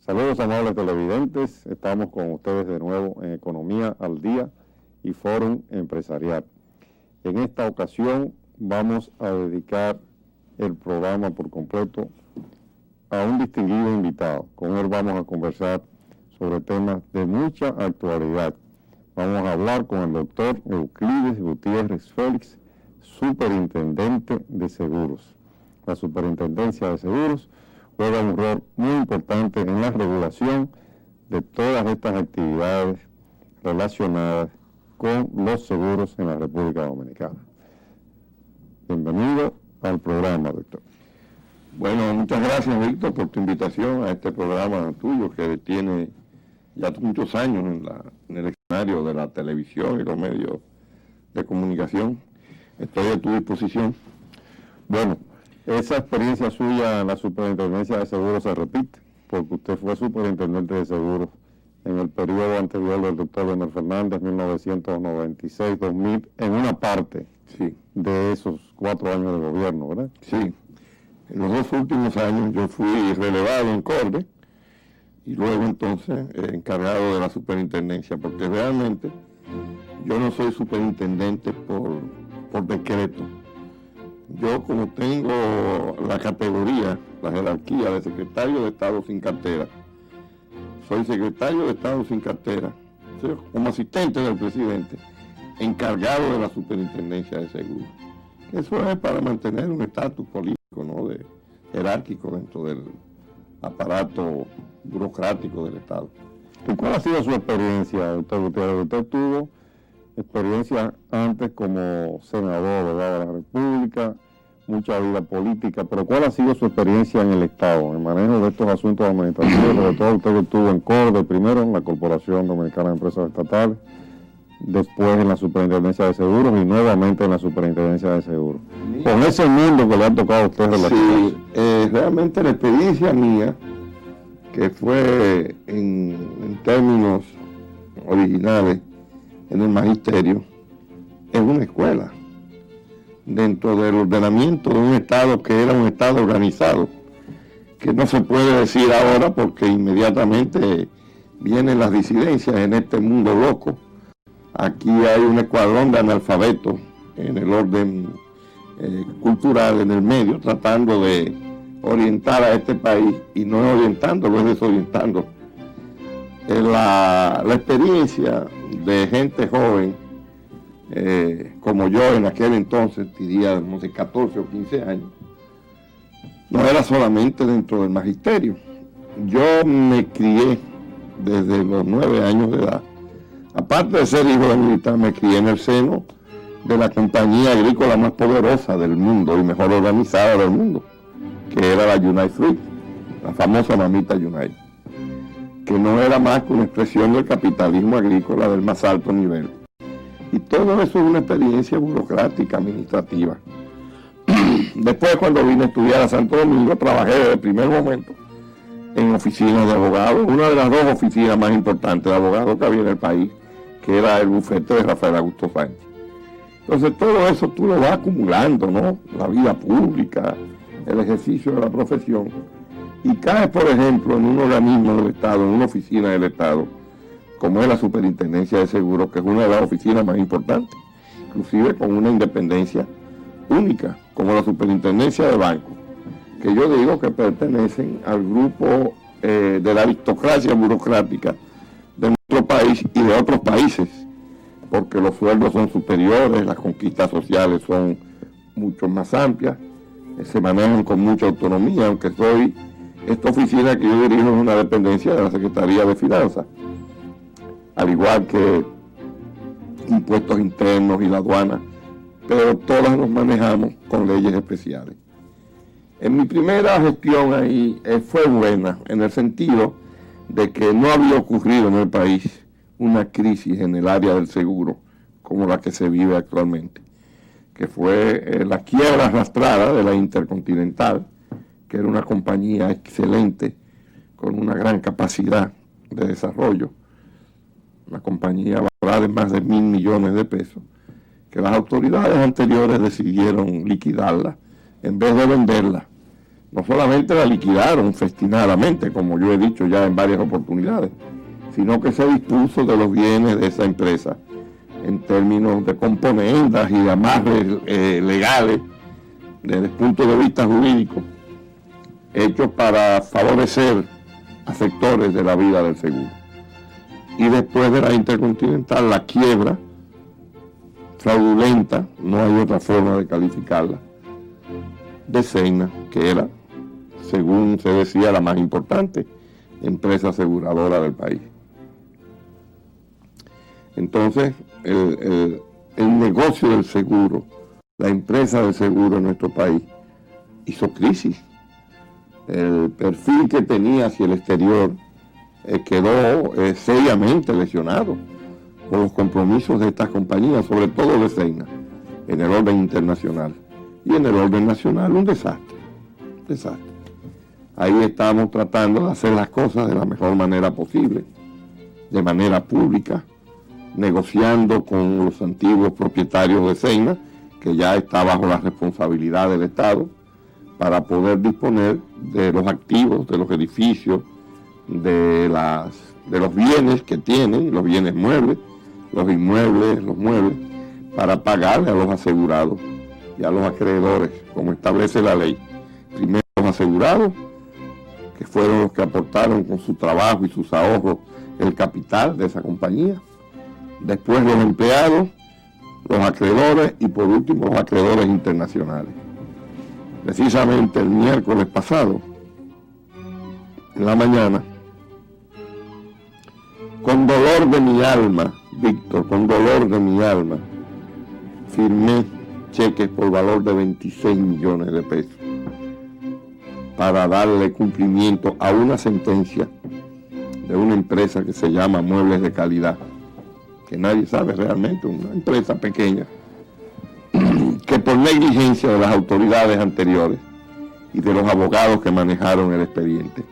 Saludos, amables televidentes. Estamos con ustedes de nuevo en Economía al Día y Fórum Empresarial. En esta ocasión vamos a dedicar el programa por completo a un distinguido invitado. Con él vamos a conversar sobre temas de mucha actualidad. Vamos a hablar con el doctor Euclides Gutiérrez Félix, superintendente de seguros. La Superintendencia de Seguros juega un rol muy importante en la regulación de todas estas actividades relacionadas con los seguros en la República Dominicana. Bienvenido al programa, doctor. Bueno, muchas gracias, Víctor, por tu invitación a este programa tuyo que tiene ya muchos años en el escenario de la televisión y los medios de comunicación. Estoy a tu disposición. Bueno, esa experiencia suya en la Superintendencia de Seguros se repite, porque usted fue superintendente de seguros en el periodo anterior del doctor Leonel Fernández, 1996-2000, en una parte de esos 4 años de gobierno, ¿verdad? Sí. En los 2 últimos años yo fui relevado en CORDE y luego entonces encargado de la superintendencia, porque realmente yo no soy superintendente por decreto. Yo, como tengo la categoría, la jerarquía de secretario de Estado sin cartera, soy secretario de Estado sin cartera, como asistente del presidente, encargado de la superintendencia de seguros. Eso es para mantener un estatus político, ¿no?, jerárquico dentro del aparato burocrático del Estado. ¿Y cuál ha sido su experiencia, doctor Gutiérrez? Usted tuvo experiencia antes como senador, ¿verdad?, de la República, mucha vida política, pero ¿cuál ha sido su experiencia en el Estado, en el manejo de estos asuntos administrativos? Sobre todo usted que estuvo en CORDE, primero en la Corporación Dominicana de Empresas Estatales, después en la Superintendencia de Seguros y nuevamente en la Superintendencia de Seguros. Con ese mundo que le ha tocado a usted relacionarse. Sí, realmente la experiencia mía, que fue en términos originales en el magisterio, es una escuela dentro del ordenamiento de un Estado que era un Estado organizado, que no se puede decir ahora porque inmediatamente vienen las disidencias en este mundo loco. Aquí hay un escuadrón de analfabetos en el orden cultural, en el medio, tratando de orientar a este país, y no es orientándolo, es desorientándolo. La experiencia de gente joven, como yo en aquel entonces, diría, no sé, 14 o 15 años, no era solamente dentro del magisterio. Yo me crié desde los 9 años de edad. Aparte de ser hijo de militar, me crié en el seno de la compañía agrícola más poderosa del mundo y mejor organizada del mundo, que era la United Fruit, la famosa mamita United, que no era más que una expresión del capitalismo agrícola del más alto nivel. Y todo eso es una experiencia burocrática, administrativa. Después, cuando vine a estudiar a Santo Domingo, trabajé desde el primer momento en oficinas de abogados, una de las 2 oficinas más importantes de abogados que había en el país, que era el bufete de Rafael Augusto Sánchez. Entonces, todo eso tú lo vas acumulando, ¿no? La vida pública, el ejercicio de la profesión, y caes, por ejemplo, en un organismo del Estado, en una oficina del Estado, como es la Superintendencia de Seguros, que es una de las oficinas más importantes, inclusive con una independencia única, como la Superintendencia de Bancos, que yo digo que pertenecen al grupo de la aristocracia burocrática de nuestro país y de otros países, porque los sueldos son superiores, las conquistas sociales son mucho más amplias, se manejan con mucha autonomía, aunque esta oficina que yo dirijo es una dependencia de la Secretaría de Finanzas, al igual que impuestos internos y la aduana, pero todas nos manejamos con leyes especiales. En mi primera gestión ahí fue buena, en el sentido de que no había ocurrido en el país una crisis en el área del seguro como la que se vive actualmente, que fue la quiebra arrastrada de la Intercontinental, que era una compañía excelente, con una gran capacidad de desarrollo, una compañía valorada en más de 1.000 millones de pesos, que las autoridades anteriores decidieron liquidarla en vez de venderla no solamente la liquidaron festinadamente, como yo he dicho ya en varias oportunidades, sino que se dispuso de los bienes de esa empresa en términos de componendas y de amarres legales desde el punto de vista jurídico, hechos para favorecer a sectores de la vida del seguro. Y después de la Intercontinental, la quiebra fraudulenta, no hay otra forma de calificarla, de Cegna, que era, según se decía, la más importante empresa aseguradora del país. Entonces, el negocio del seguro, la empresa del seguro en nuestro país, hizo crisis. El perfil que tenía hacia el exterior quedó seriamente lesionado por los compromisos de estas compañías, sobre todo de Cegna, en el orden internacional. Y en el orden nacional, un desastre. Desastre. Ahí estamos tratando de hacer las cosas de la mejor manera posible, de manera pública, negociando con los antiguos propietarios de Cegna, que ya está bajo la responsabilidad del Estado, para poder disponer de los activos, de los edificios, de los bienes que tienen, los bienes muebles, los inmuebles, los muebles, para pagarle a los asegurados y a los acreedores, como establece la ley. Primero los asegurados, que fueron los que aportaron con su trabajo y sus ahorros el capital de esa compañía. Después los empleados, los acreedores y por último los acreedores internacionales. Precisamente el miércoles pasado, en la mañana, con dolor de mi alma, Víctor, con dolor de mi alma, firmé cheques por valor de 26 millones de pesos para darle cumplimiento a una sentencia de una empresa que se llama Muebles de Calidad, que nadie sabe realmente, una empresa pequeña, que por negligencia de las autoridades anteriores y de los abogados que manejaron el expediente,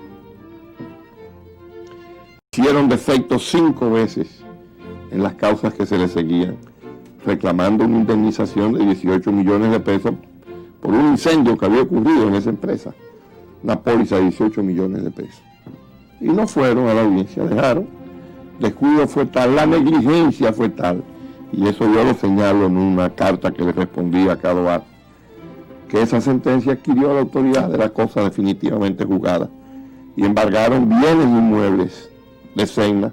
hicieron defectos 5 veces en las causas que se le seguían, reclamando una indemnización de 18 millones de pesos por un incendio que había ocurrido en esa empresa, una póliza de 18 millones de pesos. Y no fueron a la audiencia, dejaron. El descuido fue tal, la negligencia fue tal, y eso yo lo señalo en una carta que le respondí a Cadoar, que esa sentencia adquirió a la autoridad de la cosa definitivamente juzgada y embargaron bienes inmuebles de Cegna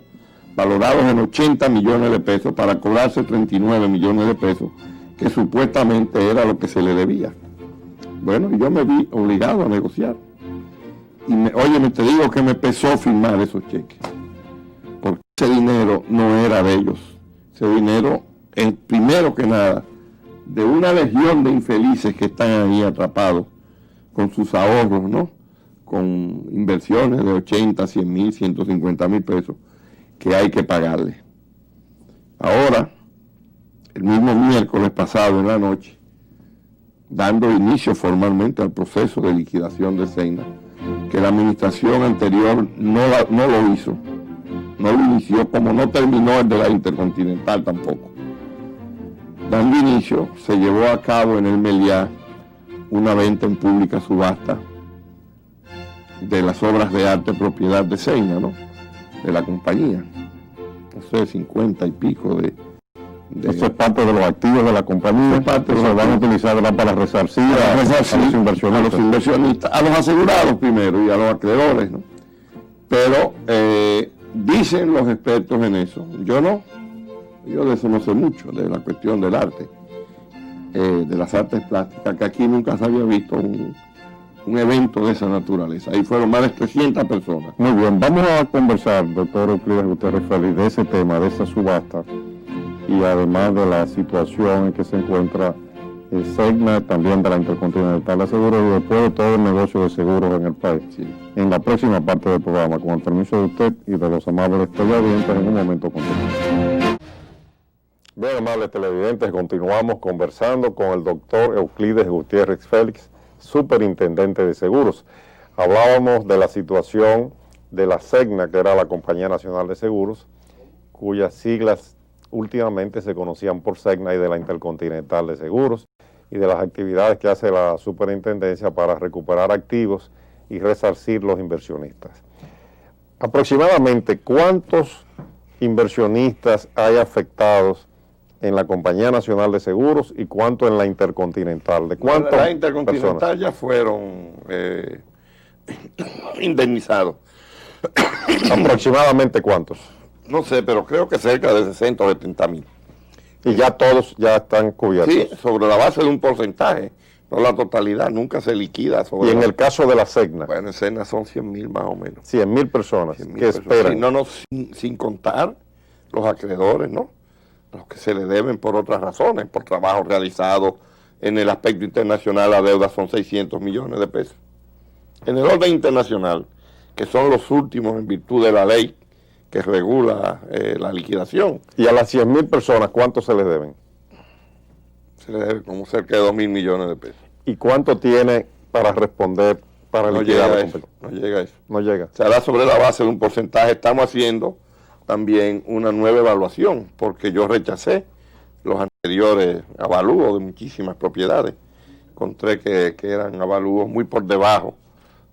valorados en 80 millones de pesos para cobrarse 39 millones de pesos, que supuestamente era lo que se le debía. Bueno, y yo me vi obligado a negociar. Y óyeme, te digo que me pesó firmar esos cheques, porque ese dinero no era de ellos. Ese dinero es, primero que nada, de una legión de infelices que están ahí atrapados con sus ahorros, ¿no? Con inversiones de 80, 100 mil, 150 mil pesos que hay que pagarle. Ahora, el mismo miércoles pasado en la noche, dando inicio formalmente al proceso de liquidación de Cegna, que la administración anterior no lo hizo, no lo inició, como no terminó el de la Intercontinental tampoco. Dando inicio, se llevó a cabo en el Meliá una venta en pública subasta de las obras de arte propiedad de Cegna, ¿no? De la compañía. No sé, 50 y pico de eso es parte de los activos de la compañía, que se van a utilizar para resarcir a los inversionistas, a los asegurados primero y a los acreedores, ¿no? Pero dicen los expertos en eso, yo no, yo de eso no sé mucho, de la cuestión del arte, de las artes plásticas, que aquí nunca se había visto un evento de esa naturaleza. Ahí fueron más de 300 personas. Muy bien, vamos a conversar, doctor Euclides Gutiérrez Félix, de ese tema, de esa subasta, y además de la situación en que se encuentra Cegna, también de la Intercontinental de Seguros, y después de todo el negocio de seguros en el país. Sí. En la próxima parte del programa, con el permiso de usted y de los amables televidentes, en un momento continuamos. Bien, amables televidentes, continuamos conversando con el doctor Euclides Gutiérrez Félix, superintendente de seguros. Hablábamos de la situación de la Cegna, que era la Compañía Nacional de Seguros, cuyas siglas últimamente se conocían por Cegna, y de la Intercontinental de Seguros, y de las actividades que hace la superintendencia para recuperar activos y resarcir los inversionistas. Aproximadamente, ¿cuántos inversionistas hay afectados en la Compañía Nacional de Seguros y cuánto en la Intercontinental? ¿De cuántas La Intercontinental personas? ya fueron indemnizados. ¿Aproximadamente cuántos? No sé, pero creo que cerca de 60 o 70 mil. Y ya todos ya están cubiertos. Sí, sobre la base de un porcentaje, no la totalidad, nunca se liquida. Y en el caso de la SEGNA, Bueno, en SEGNA son 100.000 más o menos. 100.000 personas 100.000 que personas. esperan. Sí, no, sin contar los acreedores, ¿no? Los que se le deben por otras razones, por trabajo realizado en el aspecto internacional, la deuda son 600 millones de pesos. En el orden internacional, que son los últimos en virtud de la ley que regula la liquidación. Y a las 100.000 personas, ¿cuánto se les deben? Se le debe como cerca de 2.000 millones de pesos. ¿Y cuánto tiene para responder, para No liquidar llega la a eso, compañía? no llega a eso. No llega. Se hará sobre la base de un porcentaje. Estamos haciendo también una nueva evaluación, porque yo rechacé los anteriores avalúos de muchísimas propiedades. Encontré que eran avalúos muy por debajo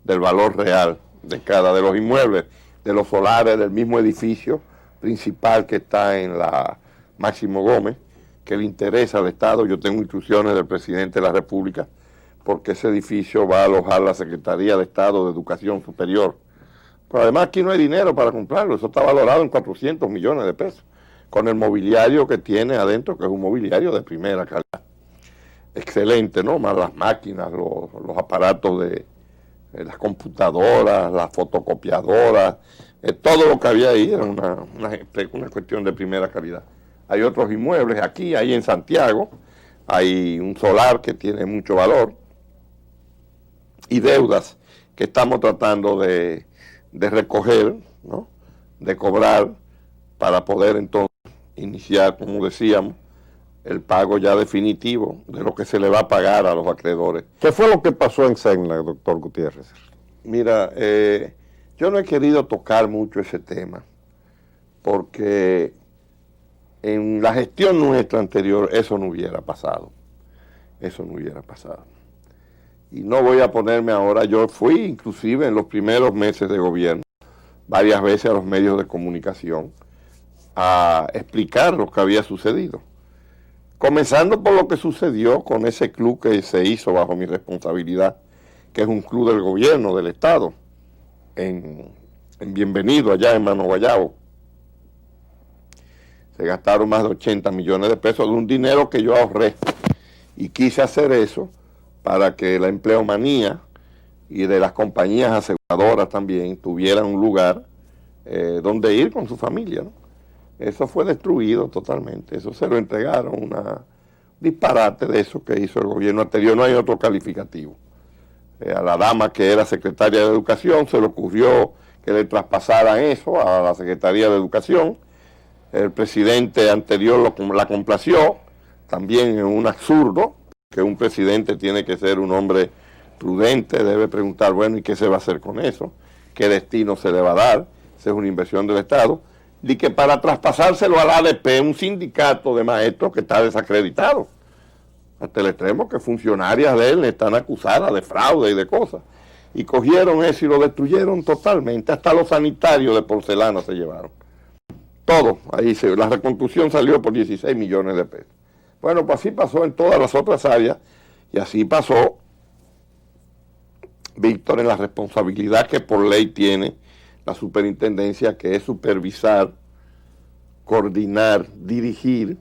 del valor real de cada de los inmuebles, de los solares del mismo edificio principal que está en la Máximo Gómez, que le interesa al Estado. Yo tengo instrucciones del presidente de la República, porque ese edificio va a alojar la Secretaría de Estado de Educación Superior. Pero además aquí no hay dinero para comprarlo, eso está valorado en 400 millones de pesos, con el mobiliario que tiene adentro, que es un mobiliario de primera calidad. Excelente, ¿no? Más las máquinas, los aparatos de las computadoras, las fotocopiadoras, todo lo que había ahí era una cuestión de primera calidad. Hay otros inmuebles aquí, hay en Santiago, hay un solar que tiene mucho valor y deudas que estamos tratando de recoger, ¿no? De cobrar para poder entonces iniciar, como decíamos, el pago ya definitivo de lo que se le va a pagar a los acreedores. ¿Qué fue lo que pasó en SEGNA, doctor Gutiérrez? Mira, yo no he querido tocar mucho ese tema, porque en la gestión nuestra anterior eso no hubiera pasado. Eso no hubiera pasado. Y no voy a ponerme ahora, yo fui inclusive en los primeros meses de gobierno, varias veces a los medios de comunicación, a explicar lo que había sucedido. Comenzando por lo que sucedió con ese club que se hizo bajo mi responsabilidad, que es un club del gobierno, del Estado, en Bienvenido, allá en Mano Guayabo. Se gastaron más de 80 millones de pesos de un dinero que yo ahorré. Y quise hacer eso para que la empleomanía y de las compañías aseguradoras también tuvieran un lugar donde ir con su familia, ¿no? Eso fue destruido totalmente. Eso se lo entregaron, un disparate de eso que hizo el gobierno anterior. No hay otro calificativo. A la dama que era secretaria de Educación se le ocurrió que le traspasaran eso a la Secretaría de Educación. El presidente anterior la complació. También es un absurdo que un presidente tiene que ser un hombre prudente, debe preguntar, bueno, ¿y qué se va a hacer con eso? ¿Qué destino se le va a dar? Esa es una inversión del Estado. Y que para traspasárselo al ADP, un sindicato de maestros que está desacreditado, hasta el extremo que funcionarias de él están acusadas de fraude y de cosas. Y cogieron eso y lo destruyeron totalmente, hasta los sanitarios de porcelana se llevaron. Todo, la reconstrucción salió por 16 millones de pesos. Bueno, pues así pasó en todas las otras áreas, y así pasó, Víctor, en la responsabilidad que por ley tiene la superintendencia, que es supervisar, coordinar, dirigir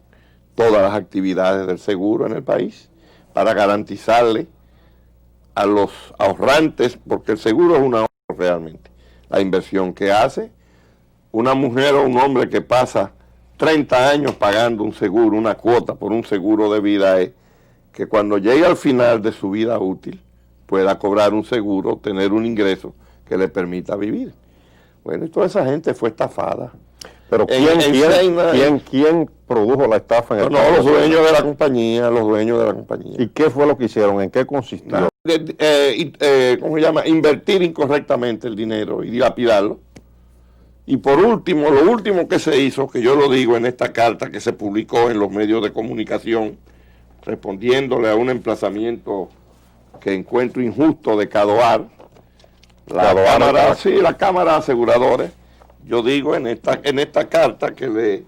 todas las actividades del seguro en el país, para garantizarle a los ahorrantes, porque el seguro es un ahorro realmente, la inversión que hace una mujer o un hombre que pasa 30 años pagando un seguro, una cuota por un seguro de vida, es que cuando llegue al final de su vida útil pueda cobrar un seguro, tener un ingreso que le permita vivir. Bueno, y toda esa gente fue estafada. Pero ¿quién produjo la estafa en el caso? Los dueños de la compañía, los dueños de la compañía. ¿Y qué fue lo que hicieron? ¿En qué consistió? ¿Cómo se llama? Invertir incorrectamente el dinero y dilapidarlo. Y por último, lo último que se hizo, que yo lo digo en esta carta que se publicó en los medios de comunicación respondiéndole a un emplazamiento que encuentro injusto de Cadoar, la Cámara de Aseguradores. Yo digo en esta carta que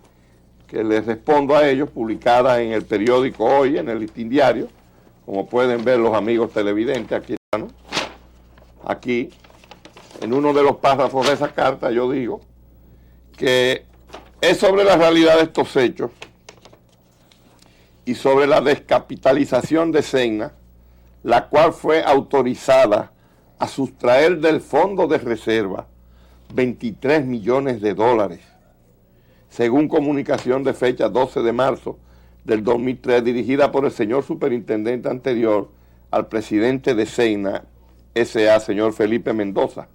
le respondo a ellos, publicada en el periódico Hoy, en el Listín Diario, como pueden ver los amigos televidentes aquí, ¿no? Aquí, en uno de los párrafos de esa carta, yo digo que es sobre la realidad de estos hechos y sobre la descapitalización de Cegna, la cual fue autorizada a sustraer del fondo de reserva 23 millones de dólares, según comunicación de fecha 12 de marzo del 2003, dirigida por el señor superintendente anterior al presidente de Cegna S.A., señor Felipe Mendoza,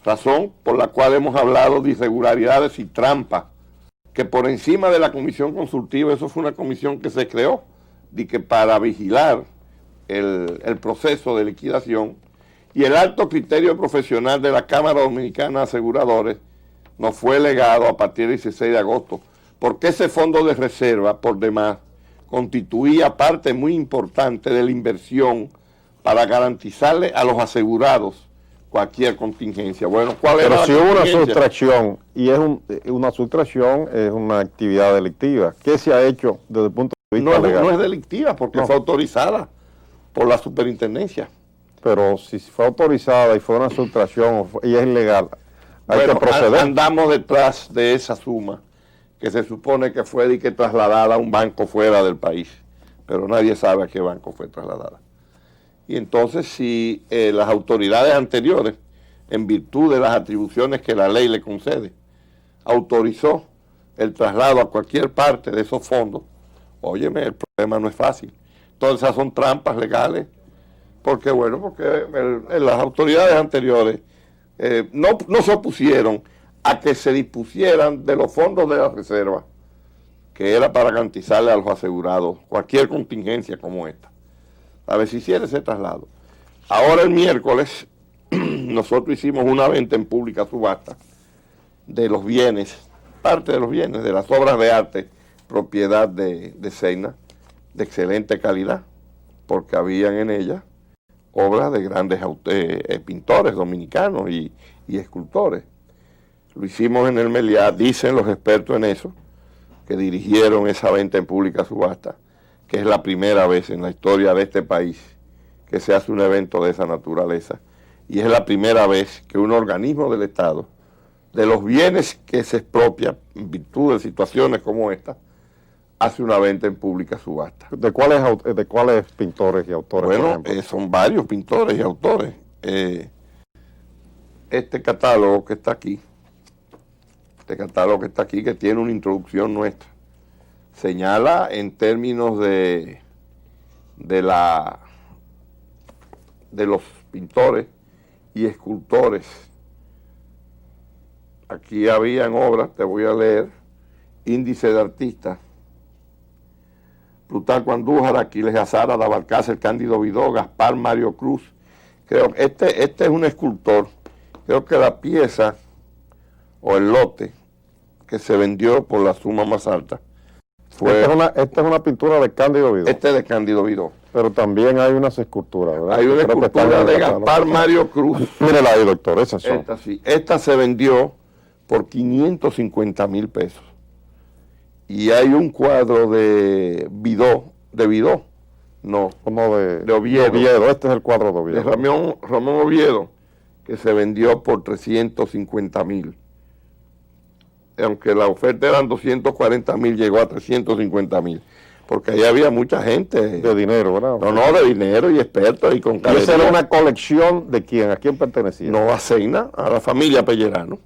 razón por la cual hemos hablado de irregularidades y trampas, que por encima de la comisión consultiva, eso fue una comisión que se creó, de que para vigilar el proceso de liquidación, y el alto criterio profesional de la Cámara Dominicana de Aseguradores nos fue legado a partir del 16 de agosto, porque ese fondo de reserva, por demás, constituía parte muy importante de la inversión para garantizarle a los asegurados cualquier contingencia. Bueno, ¿cuál era la Pero si hubo una contingencia? sustracción, y una sustracción es una actividad delictiva, ¿qué se ha hecho desde el punto de vista legal? No es delictiva porque No. fue autorizada por la superintendencia. Pero si fue autorizada y fue una sustracción y es ilegal, hay Bueno, que proceder. andamos detrás de esa suma que se supone que fue trasladada a un banco fuera del país, pero nadie sabe a qué banco fue trasladada. Y entonces si las autoridades anteriores, en virtud de las atribuciones que la ley le concede, autorizó el traslado a cualquier parte de esos fondos, óyeme, el problema no es fácil. Entonces esas son trampas legales, porque las autoridades anteriores no se opusieron a que se dispusieran de los fondos de la reserva, que era para garantizarle a los asegurados cualquier contingencia como esta. A ver si hiciera ese traslado. Ahora el miércoles nosotros hicimos una venta en pública subasta de los bienes, parte de los bienes, de las obras de arte, propiedad de Cegna, de excelente calidad, porque habían en ella obras de grandes pintores dominicanos y escultores. Lo hicimos en el Meliá, dicen los expertos en eso, que dirigieron esa venta en pública subasta, que es la primera vez en la historia de este país que se hace un evento de esa naturaleza, y es la primera vez que un organismo del Estado, de los bienes que se expropia en virtud de situaciones como esta, hace una venta en pública subasta. ¿De cuáles pintores y autores, por Bueno, ejemplo? son varios pintores y autores. Este catálogo que está aquí, que tiene una introducción nuestra, señala en términos de los pintores y escultores. Aquí habían obras, te voy a leer: Índice de Artistas, Plutarco Andújar, Aquiles Azara, Dabalcácer, Cándido Vidó, Gaspar Mario Cruz. Creo que este es un escultor. Creo que la pieza o el lote que se vendió por la suma más alta fue... Esta es una pintura de Cándido Vidó. Este de Cándido Vidó. Pero también hay unas esculturas, ¿verdad? Hay una Creo que están escultura en de el catálogo. Gaspar Mario Cruz. Mírela ahí, doctor, esas son. Esta sí. Esta se vendió por 550,000 pesos. Y hay un cuadro de Vidó, no, Como de Oviedo. Este es el cuadro de de Oviedo. Ramón Oviedo, que se vendió por 350,000. Aunque la oferta eran 240,000, llegó a 350,000. Porque ahí había mucha gente. De dinero, ¿verdad? No, de dinero y expertos y con ¿Y esa era galerías. una colección de quién? ¿A quién pertenecía? No a Cegna, a la familia Pellerano.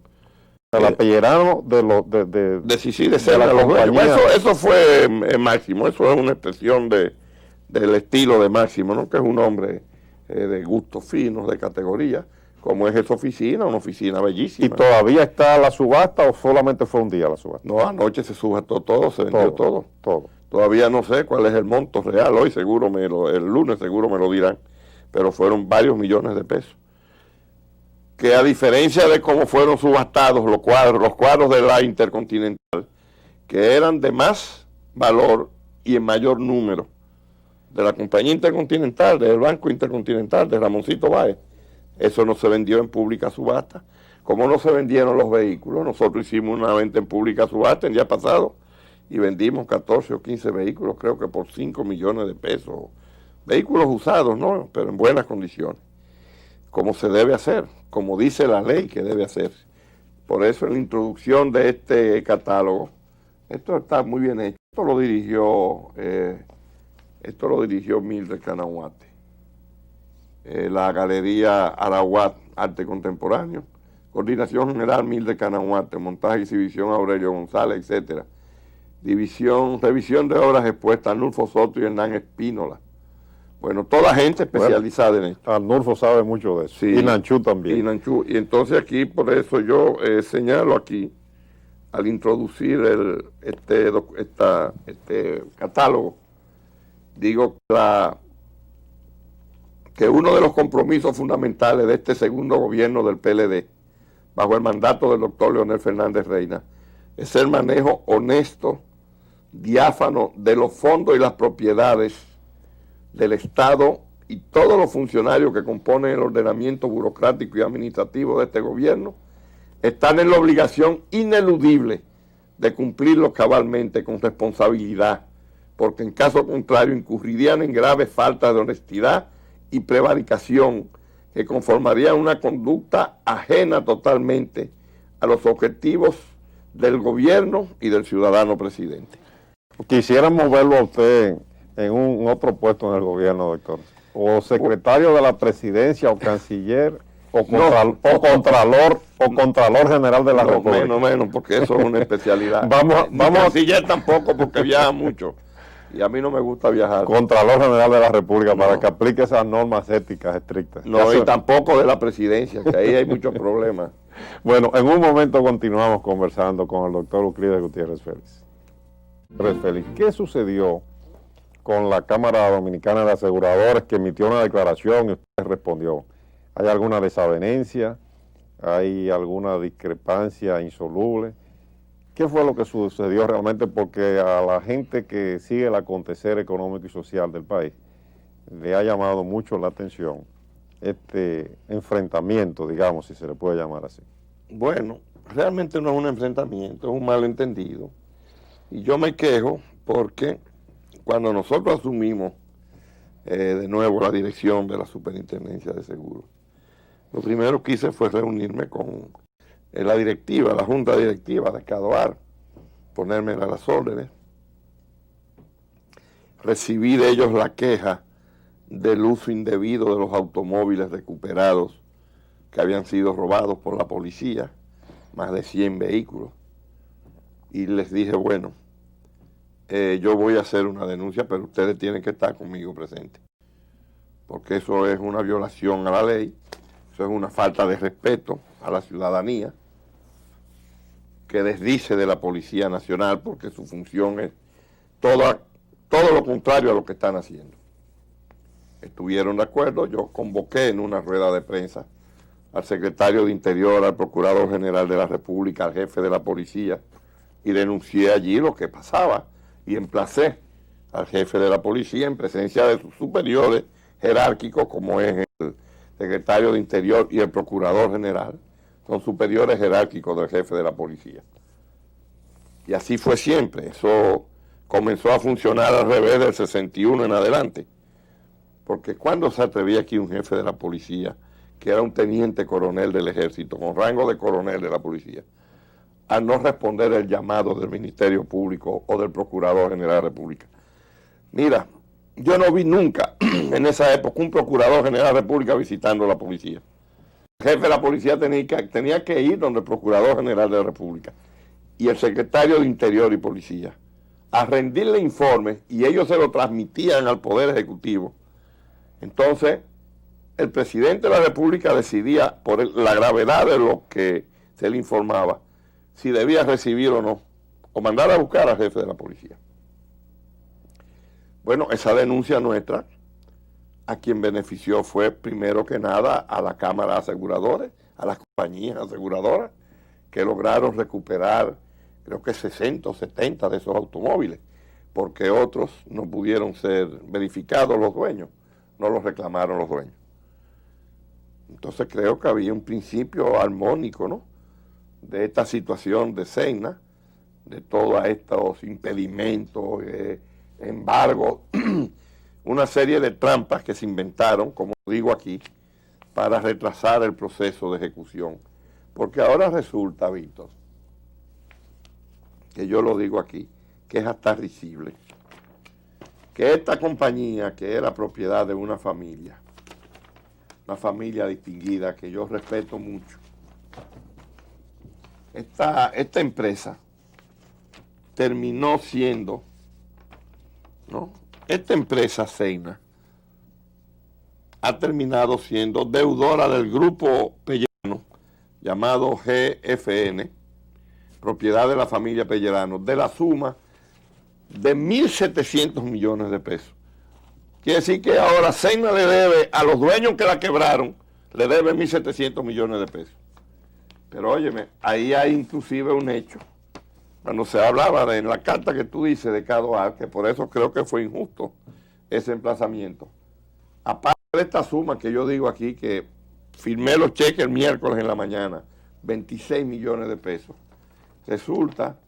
A la Pellerano de los... De de Cegna, la los dueños. compañía. Eso fue Máximo, eso es una expresión del estilo de Máximo, ¿no? Que es un hombre de gustos finos, de categoría, como es esa oficina, una oficina bellísima. ¿Y todavía está la subasta o solamente fue un día la subasta? No, anoche se subastó todo, se vendió todo. Todo. Todavía no sé cuál es el monto real, hoy seguro el lunes seguro me lo dirán, pero fueron varios millones de pesos. Que a diferencia de cómo fueron subastados los cuadros de la Intercontinental, que eran de más valor y en mayor número de la compañía Intercontinental, del Banco Intercontinental, de Ramoncito Báez. Eso no se vendió en pública subasta. Como no se vendieron los vehículos, nosotros hicimos una venta en pública subasta el día pasado y vendimos 14 o 15 vehículos, creo que por 5 millones de pesos. Vehículos usados, ¿no? Pero en buenas condiciones. Como se debe hacer, como dice la ley que debe hacerse. Por eso en la introducción de este catálogo, esto está muy bien hecho. Esto lo dirigió Mildred Canahuate. La Galería Araguat Arte Contemporáneo, Coordinación General Mildred Canahuate, Montaje y Exhibición Aurelio González, etc. Revisión de obras expuestas Arnulfo Soto y Hernán Espínola. Bueno, toda gente especializada en esto. Arnulfo sabe mucho de eso. Sí, y Nanchú también. Y entonces aquí, por eso yo señalo aquí, al introducir este catálogo, digo que uno de los compromisos fundamentales de este segundo gobierno del PLD, bajo el mandato del doctor Leonel Fernández Reina, es el manejo honesto, diáfano de los fondos y las propiedades del Estado y todos los funcionarios que componen el ordenamiento burocrático y administrativo de este gobierno están en la obligación ineludible de cumplirlo cabalmente con responsabilidad, porque en caso contrario incurrirían en graves faltas de honestidad y prevaricación que conformarían una conducta ajena totalmente a los objetivos del gobierno y del ciudadano presidente. Quisiéramos verlo a usted en un otro puesto en el gobierno, doctor, o secretario de la presidencia, o canciller, o contralor general de la República. Menos, porque eso es una especialidad. vamos canciller tampoco, porque viaja mucho. Y a mí no me gusta viajar. Contralor General de la República, para que aplique esas normas éticas estrictas. No, y tampoco de la presidencia, que ahí hay muchos problemas. Bueno, en un momento continuamos conversando con el doctor Euclides Gutiérrez Félix. ¿Qué sucedió con la Cámara Dominicana de Aseguradores, que emitió una declaración y usted respondió? ¿Hay alguna desavenencia? ¿Hay alguna discrepancia insoluble? ¿Qué fue lo que sucedió realmente? Porque a la gente que sigue el acontecer económico y social del país le ha llamado mucho la atención este enfrentamiento, digamos, si se le puede llamar así. Bueno, realmente no es un enfrentamiento, es un malentendido. Y yo me quejo porque cuando nosotros asumimos de nuevo la dirección de la Superintendencia de Seguros, lo primero que hice fue reunirme con la directiva, la junta directiva de CADOAR, ponerme a las órdenes, recibí de ellos la queja del uso indebido de los automóviles recuperados que habían sido robados por la policía, más de 100 vehículos, y les dije, bueno, yo voy a hacer una denuncia, pero ustedes tienen que estar conmigo presentes, porque eso es una violación a la ley, eso es una falta de respeto a la ciudadanía, que desdice de la Policía Nacional, porque su función es todo lo contrario a lo que están haciendo. Estuvieron de acuerdo, yo convoqué en una rueda de prensa al secretario de Interior, al Procurador General de la República, al jefe de la policía, y denuncié allí lo que pasaba, y emplacé al jefe de la policía en presencia de sus superiores jerárquicos, como es el secretario de Interior y el Procurador General, son superiores jerárquicos del jefe de la policía. Y así fue siempre. Eso comenzó a funcionar al revés del 61 en adelante. Porque cuando se atrevía aquí un jefe de la policía, que era un teniente coronel del ejército, con rango de coronel de la policía, a no responder el llamado del Ministerio Público o del Procurador General de la República? Mira, yo no vi nunca en esa época un Procurador General de la República visitando la policía. El jefe de la policía tenía que ir donde el Procurador General de la República y el secretario de Interior y Policía a rendirle informes, y ellos se lo transmitían al Poder Ejecutivo. Entonces, el presidente de la República decidía, por la gravedad de lo que se le informaba, si debía recibir o no, o mandar a buscar al jefe de la policía. Bueno, esa denuncia nuestra, a quien benefició fue primero que nada a la Cámara de Aseguradores, a las compañías aseguradoras, que lograron recuperar creo que 60 o 70 de esos automóviles, porque otros no pudieron ser verificados los dueños, no los reclamaron los dueños. Entonces creo que había un principio armónico, ¿no?, de esta situación de Cegna, de todos estos impedimentos, embargos, una serie de trampas que se inventaron, como digo aquí, para retrasar el proceso de ejecución. Porque ahora resulta, Víctor, que yo lo digo aquí, que es hasta risible, que esta compañía, que era propiedad de una familia distinguida, que yo respeto mucho, esta empresa terminó siendo, ¿no?, esta empresa Cegna ha terminado siendo deudora del grupo Pellerano, llamado GFN, propiedad de la familia Pellerano, de la suma de 1.700 millones de pesos. Quiere decir que ahora Cegna le debe a los dueños que la quebraron, le debe 1.700 millones de pesos. Pero óyeme, ahí hay inclusive un hecho. Cuando se hablaba de en la carta que tú dices de Cadoar, que por eso creo que fue injusto ese emplazamiento. Aparte de esta suma que yo digo aquí, que firmé los cheques el miércoles en la mañana, 26 millones de pesos. Resulta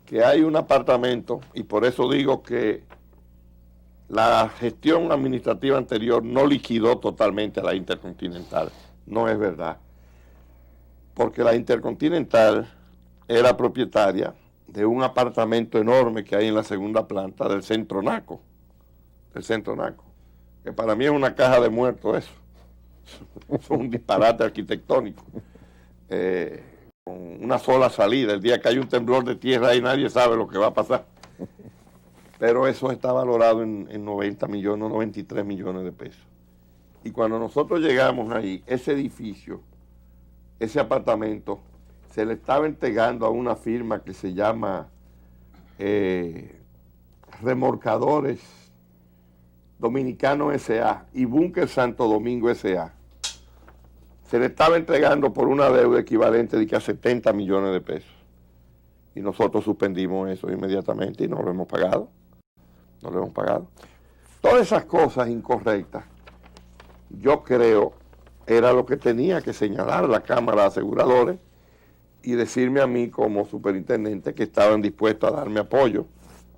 que hay un apartamento, y por eso digo que la gestión administrativa anterior no liquidó totalmente a la Intercontinental. No es verdad. Porque la Intercontinental era propietaria de un apartamento enorme que hay en la segunda planta del Centro Naco. Que para mí es una caja de muertos eso. Es un disparate arquitectónico. Con una sola salida. El día que hay un temblor de tierra ahí nadie sabe lo que va a pasar. Pero eso está valorado en 90 millones, 93 millones de pesos. Y cuando nosotros llegamos ahí, ese edificio, ese apartamento, se le estaba entregando a una firma que se llama Remolcadores Dominicanos S.A. y Búnker Santo Domingo S.A. Se le estaba entregando por una deuda equivalente de que a 70 millones de pesos. Y nosotros suspendimos eso inmediatamente y no lo hemos pagado. Todas esas cosas incorrectas, yo creo, era lo que tenía que señalar la Cámara de Aseguradores y decirme a mí como superintendente que estaban dispuestos a darme apoyo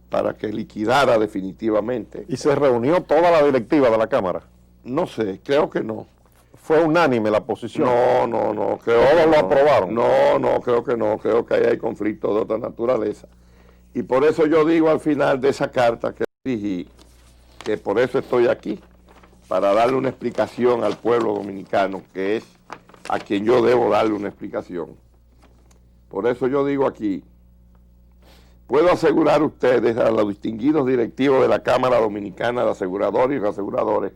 para que liquidara definitivamente. ¿Y se reunió toda la directiva de la Cámara? No sé, creo que no. ¿Fue unánime la posición? No, creo que ¿Todos no. lo aprobaron? No, creo que no. Creo que ahí hay conflictos de otra naturaleza. Y por eso yo digo al final de esa carta que dirigí, que por eso estoy aquí, para darle una explicación al pueblo dominicano, que es a quien yo debo darle una explicación. Por eso yo digo aquí, puedo asegurar a ustedes, a los distinguidos directivos de la Cámara Dominicana de Aseguradores y Reaseguradores,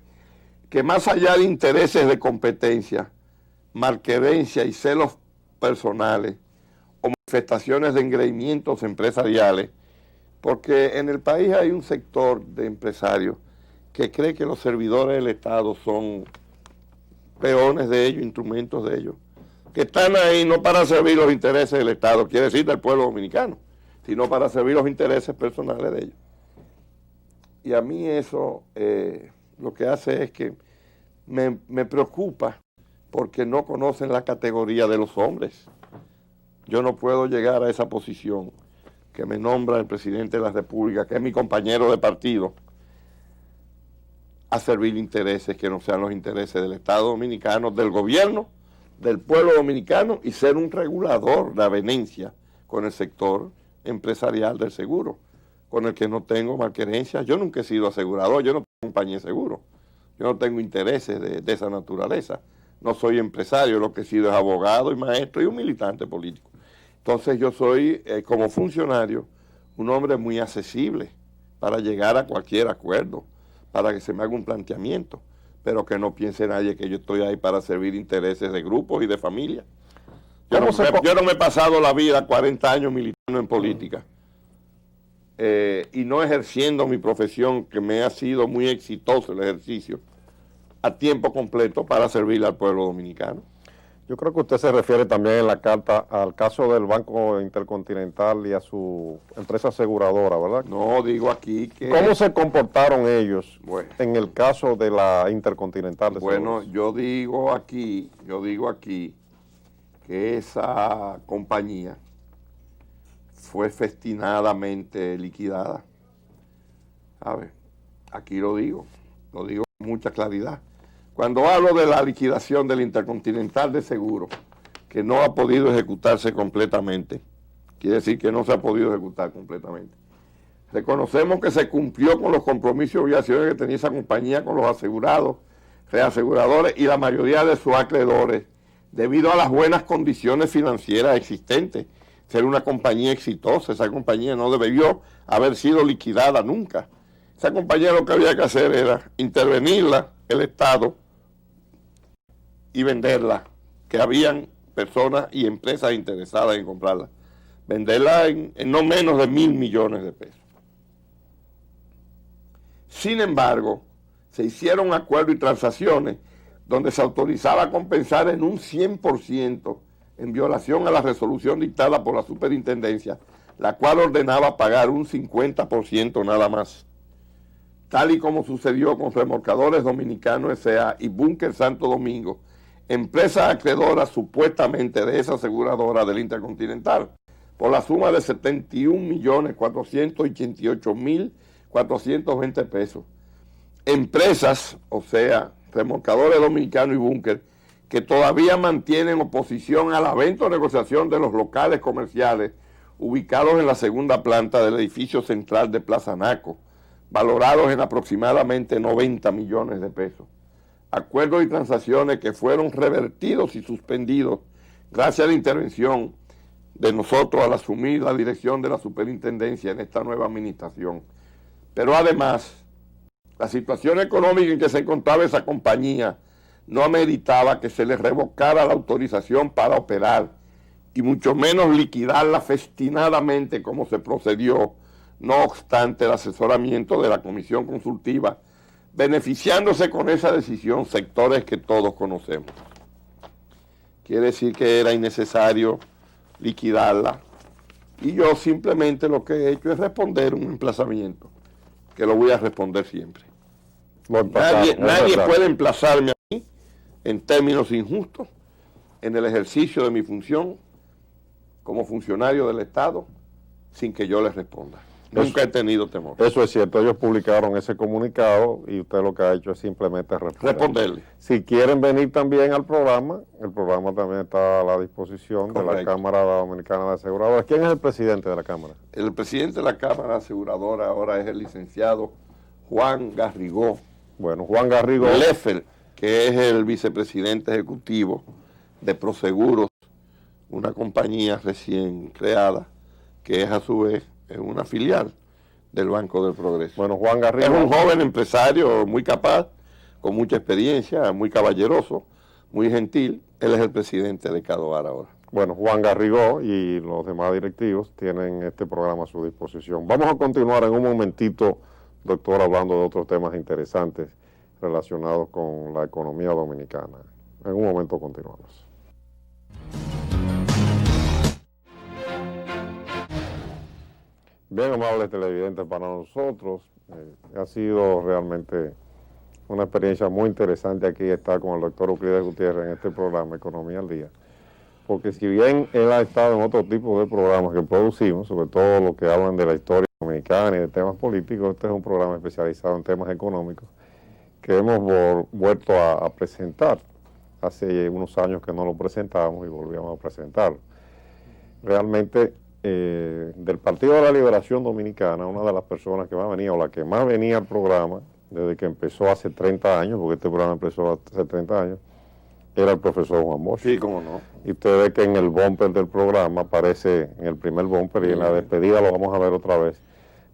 que más allá de intereses de competencia, malquerencia y celos personales, o manifestaciones de engreimientos empresariales, porque en el país hay un sector de empresarios que cree que los servidores del Estado son peones de ellos, instrumentos de ellos, que están ahí no para servir los intereses del Estado, quiere decir del pueblo dominicano, sino para servir los intereses personales de ellos. Y a mí eso lo que hace es que me preocupa porque no conocen la categoría de los hombres. Yo no puedo llegar a esa posición que me nombra el presidente de la República, que es mi compañero de partido, a servir intereses que no sean los intereses del Estado dominicano, del gobierno, del pueblo dominicano, y ser un regulador de avenencia con el sector empresarial del seguro, con el que no tengo malquerencia. Yo nunca he sido asegurador, yo no tengo compañía de seguro, yo no tengo intereses de esa naturaleza, no soy empresario, lo que he sido es abogado y maestro y un militante político. Entonces yo soy, como funcionario, un hombre muy accesible para llegar a cualquier acuerdo, para que se me haga un planteamiento, pero que no piense nadie que yo estoy ahí para servir intereses de grupos y de familia. Yo no me he pasado la vida 40 años militando en política y no ejerciendo mi profesión, que me ha sido muy exitoso el ejercicio, a tiempo completo para servirle al pueblo dominicano. Yo creo que usted se refiere también en la carta al caso del Banco Intercontinental y a su empresa aseguradora, ¿verdad? No, digo aquí que... ¿Cómo se comportaron ellos Bueno, en el caso de la Intercontinental de bueno, Seguros? yo digo aquí que esa compañía fue festinadamente liquidada. A ver, aquí lo digo con mucha claridad. Cuando hablo de la liquidación del Intercontinental de Seguros, que no ha podido ejecutarse completamente, quiere decir que no se ha podido ejecutar completamente. Reconocemos que se cumplió con los compromisos y obligaciones que tenía esa compañía con los asegurados, reaseguradores y la mayoría de sus acreedores, debido a las buenas condiciones financieras existentes. Ser una compañía exitosa, esa compañía no debió haber sido liquidada nunca. Esa compañía lo que había que hacer era intervenirla, el Estado, y venderla, que habían personas y empresas interesadas en comprarla. Venderla en no menos de 1.000 millones de pesos. Sin embargo, se hicieron acuerdos y transacciones donde se autorizaba a compensar en un 100% en violación a la resolución dictada por la superintendencia, la cual ordenaba pagar un 50% nada más. Tal y como sucedió con Remolcadores Dominicanos S.A. y Búnker Santo Domingo, empresas acreedoras supuestamente de esa aseguradora del Intercontinental, por la suma de 71.488.420 pesos. Empresas, o sea, Remolcadores Dominicanos y Búnker, que todavía mantienen oposición a la venta o negociación de los locales comerciales ubicados en la segunda planta del edificio central de Plaza Naco, valorados en aproximadamente 90 millones de pesos. Acuerdos y transacciones que fueron revertidos y suspendidos gracias a la intervención de nosotros al asumir la dirección de la superintendencia en esta nueva administración. Pero además, la situación económica en que se encontraba esa compañía no ameritaba que se le revocara la autorización para operar y mucho menos liquidarla festinadamente como se procedió, no obstante el asesoramiento de la comisión consultiva, beneficiándose con esa decisión sectores que todos conocemos. Quiere decir que era innecesario liquidarla y yo simplemente lo que he hecho es responder un emplazamiento, que lo voy a responder siempre. Nadie puede emplazarme a mí en términos injustos en el ejercicio de mi función como funcionario del Estado sin que yo les responda. Nunca he tenido temor. Eso es cierto, ellos publicaron ese comunicado y usted lo que ha hecho es simplemente responderle. Si quieren venir también al programa, el programa también está a la disposición de la Cámara Dominicana de Aseguradoras. ¿Quién es el presidente de la Cámara? El presidente de la Cámara Aseguradora ahora es el licenciado Juan Garrigó. Bueno, Juan Garrigó. Leffer, que es el vicepresidente ejecutivo de Proseguros, una compañía recién creada, que es a su vez una filial del Banco del Progreso. Bueno, Juan Garrigó es un joven empresario muy capaz, con mucha experiencia, muy caballeroso, muy gentil. Él es el presidente de Cadoar ahora. Bueno, Juan Garrigó y los demás directivos tienen este programa a su disposición. Vamos a continuar en un momentito, doctor, hablando de otros temas interesantes relacionados con la economía dominicana. En un momento continuamos. Bien, amables televidentes, para nosotros ha sido realmente una experiencia muy interesante aquí estar con el doctor Euclides Gutiérrez en este programa Economía al Día, porque si bien él ha estado en otro tipo de programas que producimos, sobre todo los que hablan de la historia dominicana y de temas políticos, este es un programa especializado en temas económicos que hemos vuelto a presentar. Hace unos años que no lo presentábamos y volvíamos a presentarlo. Realmente, del Partido de la Liberación Dominicana, una de las personas que más venía, o la que más venía al programa, desde que empezó hace 30 años, porque este programa empezó hace 30 años, era el profesor Juan Bosch. Sí, cómo no. Y usted ve que en el bumper del programa aparece, en el primer bumper, y en la despedida lo vamos a ver otra vez,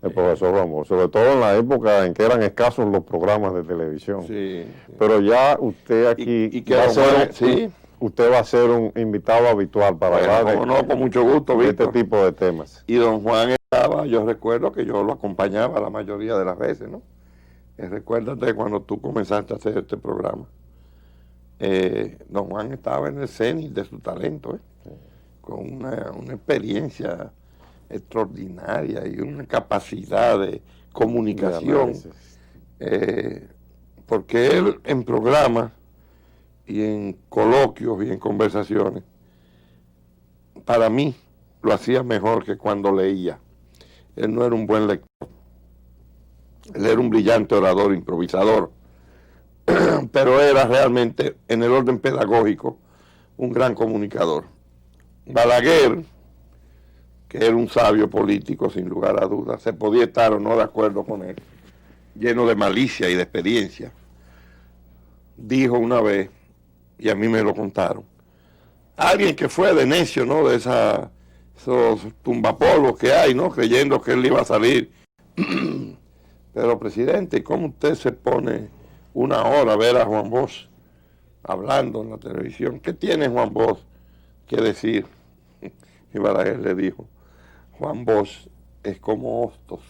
el profesor Juan Bosch, sobre todo en la época en que eran escasos los programas de televisión. Sí. Pero ya usted aquí usted va a ser un invitado habitual para hablar con mucho gusto, de este tipo de temas. Y don Juan estaba, yo recuerdo que yo lo acompañaba la mayoría de las veces, ¿no? Recuérdate cuando tú comenzaste a hacer este programa. don Juan estaba en el cenit de su talento, con una experiencia extraordinaria y una capacidad de comunicación, porque él en programas y en coloquios y en conversaciones, para mí lo hacía mejor que cuando leía. Él no era un buen lector, él era un brillante orador, improvisador, pero era realmente, en el orden pedagógico, un gran comunicador. Balaguer, que era un sabio político, sin lugar a dudas, se podía estar o no de acuerdo con él, lleno de malicia y de experiencia, dijo una vez, y a mí me lo contaron, alguien que fue de necio, ¿no?, de esos tumbapolvos que hay, ¿no?, creyendo que él iba a salir. Pero, presidente, ¿cómo usted se pone una hora a ver a Juan Bosch hablando en la televisión? ¿Qué tiene Juan Bosch que decir? Y Balaguer le dijo, Juan Bosch es como Hostos,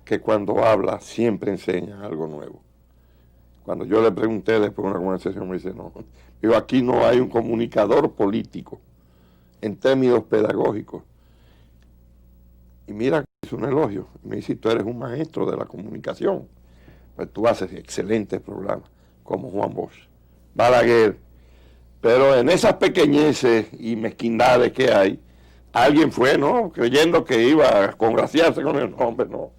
que cuando habla siempre enseña algo nuevo. Cuando yo le pregunté después de una conversación, me dice, no, digo, aquí no hay un comunicador político en términos pedagógicos. Y mira que es un elogio. Me dice, tú eres un maestro de la comunicación. Pues tú haces excelentes programas, como Juan Bosch. Balaguer. Pero en esas pequeñeces y mezquindades que hay, alguien fue, ¿no?, creyendo que iba a congraciarse con el hombre, no.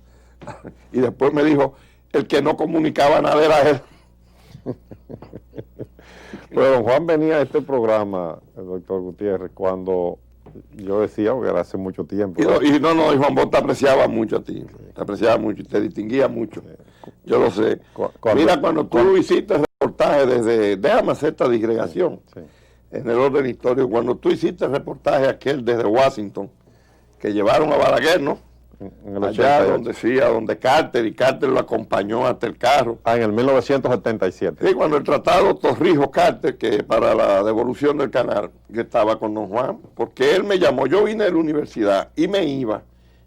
Y después me dijo, el que no comunicaba nada era él. Pero don Juan venía a este programa, el doctor Gutiérrez, cuando yo decía, porque era hace mucho tiempo. Y Juan Bosch te apreciaba mucho a ti, te apreciaba mucho, te distinguía mucho. Yo lo sé. Mira, cuando tú hiciste reportaje desde, déjame hacer esta digregación, en el orden histórico, cuando tú hiciste el reportaje aquel desde Washington, que llevaron a Balaguer, ¿no?, en el allá donde Carter lo acompañó hasta el carro. En el 1977. Sí, cuando el tratado Torrijos-Carter, que para la devolución del canal, yo estaba con don Juan, porque él me llamó, yo vine de la universidad y me iba.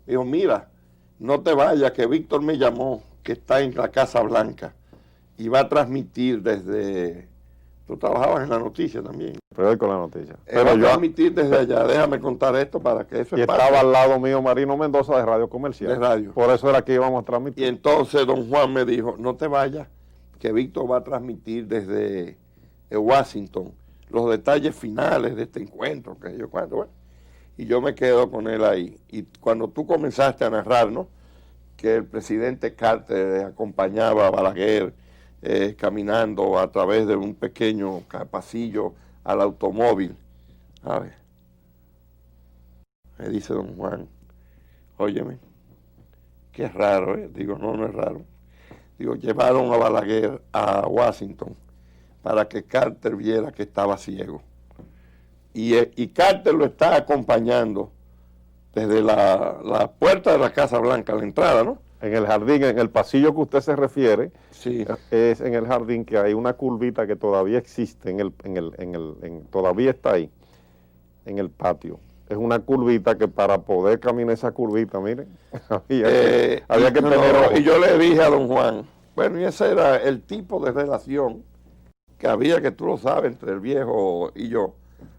Me dijo, mira, no te vayas, que Víctor me llamó, que está en la Casa Blanca, y va a transmitir desde... Tú trabajabas en la noticia también. Periódico La Noticia. Pero yo transmitir desde allá, déjame contar esto para que eso y estaba al lado mío Marino Mendoza de Radio Comercial. De radio. Por eso era que íbamos a transmitir. Y entonces don Juan me dijo, no te vayas, que Víctor va a transmitir desde Washington los detalles finales de este encuentro, que yo cuento, bueno. Y yo me quedo con él ahí. Y cuando tú comenzaste a narrar, ¿no?, que el presidente Carter acompañaba a Balaguer caminando a través de un pequeño pasillo al automóvil. A ver, me dice don Juan, óyeme, qué raro, ¿eh? Digo, no es raro. Digo, llevaron a Balaguer a Washington para que Carter viera que estaba ciego. Y Carter lo está acompañando desde la puerta de la Casa Blanca, la entrada, ¿no? En el jardín, en el pasillo que usted se refiere, sí, es en el jardín que hay una curvita que todavía existe, todavía está ahí, en el patio. Es una curvita que para poder caminar esa curvita, miren, había que tener ojo. Y yo le dije a don Juan, bueno, y ese era el tipo de relación que había, que tú lo sabes, entre el viejo y yo.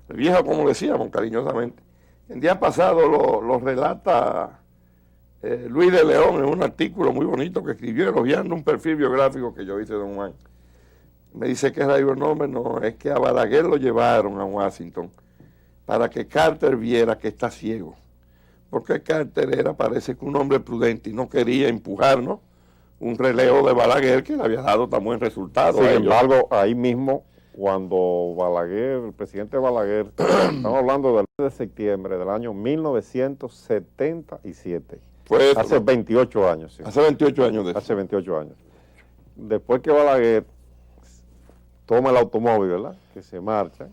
El viejo, como decíamos cariñosamente. El día pasado lo relata Luis de León en un artículo muy bonito que escribió elogiando un perfil biográfico que yo hice de don Juan. Me dice que era el nombre, no, es que a Balaguer lo llevaron a Washington para que Carter viera que está ciego. Porque Carter parece que un hombre prudente y no quería empujar, ¿no?, un relevo de Balaguer que le había dado tan buen resultado. Sin embargo, ahí mismo, cuando Balaguer, el presidente Balaguer, estamos hablando del 9 de septiembre del año 1977. Pues, hace 28 años. Sí. Hace 28 años de eso. Hace 28 años. Después que Balaguer toma el automóvil, ¿verdad?, que se marcha,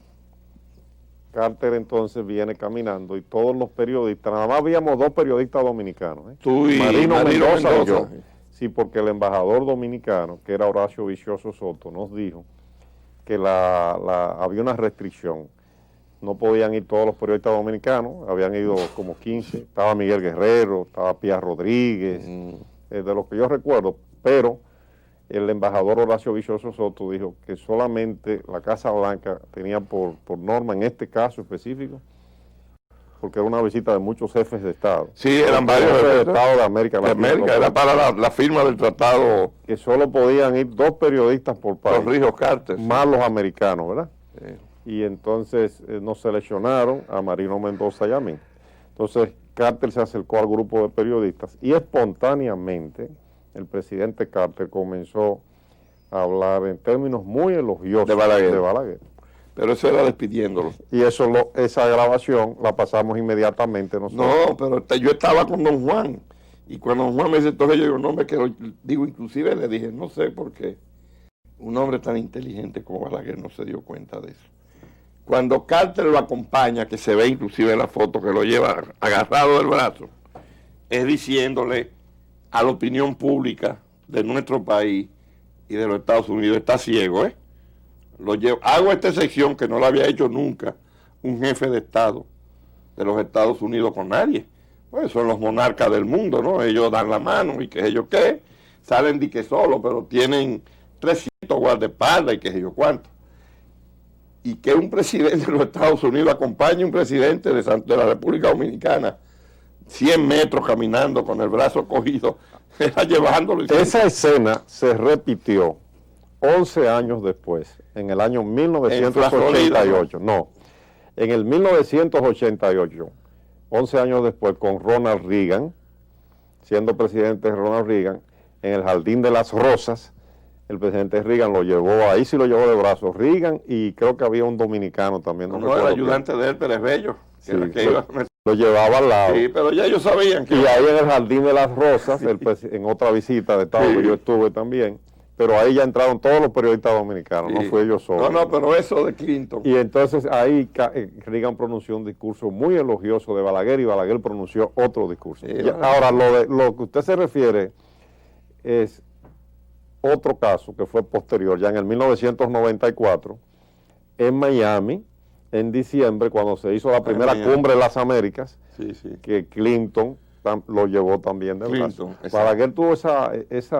Carter entonces viene caminando y todos los periodistas, nada más habíamos 2 periodistas dominicanos, tú y Marino Mendoza y yo. Sí, porque el embajador dominicano, que era Horacio Vicioso Soto, nos dijo que había una restricción. No podían ir todos los periodistas dominicanos, habían ido como 15, estaba Miguel Guerrero, estaba Pía Rodríguez, de lo que yo recuerdo, pero el embajador Horacio Vicioso Soto dijo que solamente la Casa Blanca tenía por norma, en este caso específico, porque era una visita de muchos jefes de Estado. Sí, eran varios jefes de Estado de América Latina. Era para la firma del tratado. Que solo podían ir 2 periodistas por país. Torrijos Carter. Más los americanos, ¿verdad? Sí. Y entonces nos seleccionaron a Marino Mendoza y a mí. Entonces Carter se acercó al grupo de periodistas y espontáneamente el presidente Carter comenzó a hablar en términos muy elogiosos de Balaguer. Pero eso era despidiéndolo. Y esa grabación la pasamos inmediatamente nosotros. No, pero yo estaba con don Juan. Y cuando don Juan me dice, entonces yo digo, no me quiero, digo, inclusive le dije, no sé por qué un hombre tan inteligente como Balaguer no se dio cuenta de eso. Cuando Carter lo acompaña, que se ve inclusive en la foto que lo lleva agarrado del brazo, es diciéndole a la opinión pública de nuestro país y de los Estados Unidos, está ciego, ¿eh? Hago esta sección que no la había hecho nunca un jefe de Estado de los Estados Unidos con nadie. Pues son los monarcas del mundo, ¿no? Ellos dan la mano y qué sé yo qué, salen de que solo, pero tienen 300 guardaespaldas y qué sé yo cuánto. Y que un presidente de los Estados Unidos acompañe a un presidente de la República Dominicana 100 metros caminando con el brazo cogido, era llevándolo. Esa escena se repitió 11 años después, en el año 1988. No, en el 1988, 11 años después, con Ronald Reagan, siendo presidente Ronald Reagan, en el Jardín de las Rosas, el presidente Reagan lo llevó, ahí sí lo llevó de brazos, Reagan, y creo que había un dominicano también. No, el ayudante de él, Pérez Bello, que sí, que iba, lo llevaba al lado. Sí, pero ya ellos sabían que... Y ahí en el Jardín de las Rosas, en otra visita de Estado que yo estuve también, pero ahí ya entraron todos los periodistas dominicanos, no fui yo solo. No, pero eso de Clinton. Y entonces ahí Reagan pronunció un discurso muy elogioso de Balaguer y Balaguer pronunció otro discurso. Ahora, lo que usted se refiere es otro caso que fue posterior, ya en el 1994, en Miami, en diciembre, cuando se hizo la primera cumbre de las Américas, que Clinton lo llevó también de brazo. Balaguer tuvo esa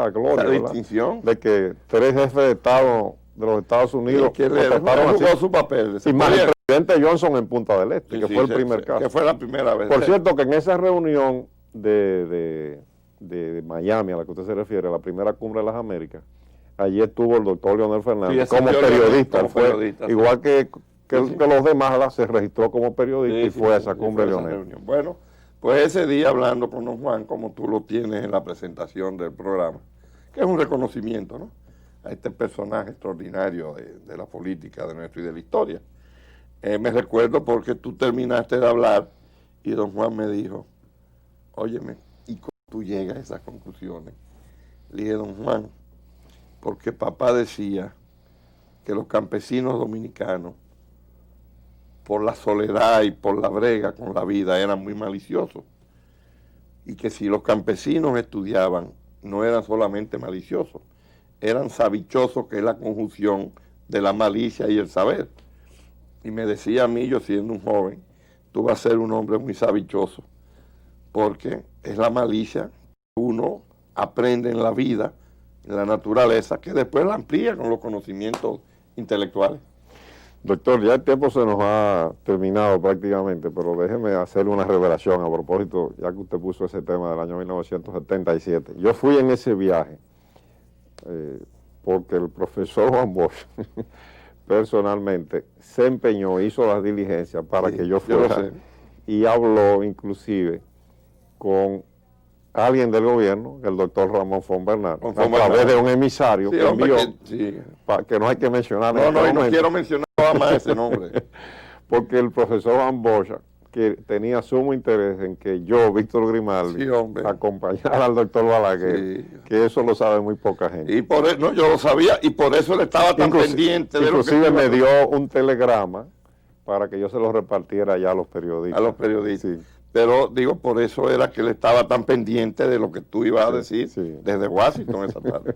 gloria, esa distinción de que 3 jefes de Estado de los Estados Unidos jugó su papel. Y más el presidente Johnson en Punta del Este, que fue el primer caso. Que fue la primera vez. Por cierto, que en esa reunión de Miami, a la que usted se refiere, la primera cumbre de las Américas, allí estuvo el doctor Leonel Fernández como periodista. Igual que los demás, se registró como periodista y fue a esa cumbre de Leonel. Bueno, pues ese día hablando con don Juan, como tú lo tienes en la presentación del programa, que es un reconocimiento, ¿no?, a este personaje extraordinario de la política de nuestro y de la historia. Me recuerdo porque tú terminaste de hablar y don Juan me dijo, óyeme, ¿y cómo tú llegas a esas conclusiones? Le dije, don Juan, porque papá decía que los campesinos dominicanos, por la soledad y por la brega con la vida, eran muy maliciosos. Y que si los campesinos estudiaban, no eran solamente maliciosos, eran sabichosos, que es la conjunción de la malicia y el saber. Y me decía a mí, yo siendo un joven, tú vas a ser un hombre muy sabichoso, porque es la malicia que uno aprende en la vida, en la naturaleza, que después la amplía con los conocimientos intelectuales. Doctor, ya el tiempo se nos ha terminado prácticamente, pero déjeme hacerle una revelación a propósito, ya que usted puso ese tema del año 1977. Yo fui en ese viaje porque el profesor Juan Bosch personalmente se empeñó, hizo las diligencias para que yo fuera, y habló inclusive con alguien del gobierno, el doctor Ramón Fon Bernal, a través de un emisario que envió, que no hay que mencionar. No quiero mencionar más ese nombre. Porque el profesor Juan Bosch, que tenía sumo interés en que yo, Víctor Grimaldi, acompañara al doctor Balaguer, que eso lo sabe muy poca gente. Y por eso, yo lo sabía, y por eso él estaba tan pendiente de lo que... Inclusive me dio un telegrama para que yo se lo repartiera ya a los periodistas. A los periodistas. Sí. Pero digo, por eso era que él estaba tan pendiente de lo que tú ibas a decir desde Washington esa tarde.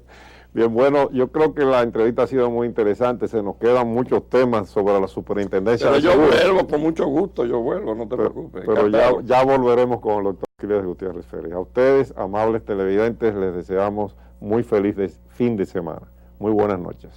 Bien, bueno, yo creo que la entrevista ha sido muy interesante, se nos quedan muchos temas sobre la superintendencia. Pero yo vuelvo con mucho gusto, no te preocupes. Pero ya volveremos con el doctor Aquiles Gutiérrez Félix. A ustedes, amables televidentes, les deseamos muy feliz fin de semana. Muy buenas noches.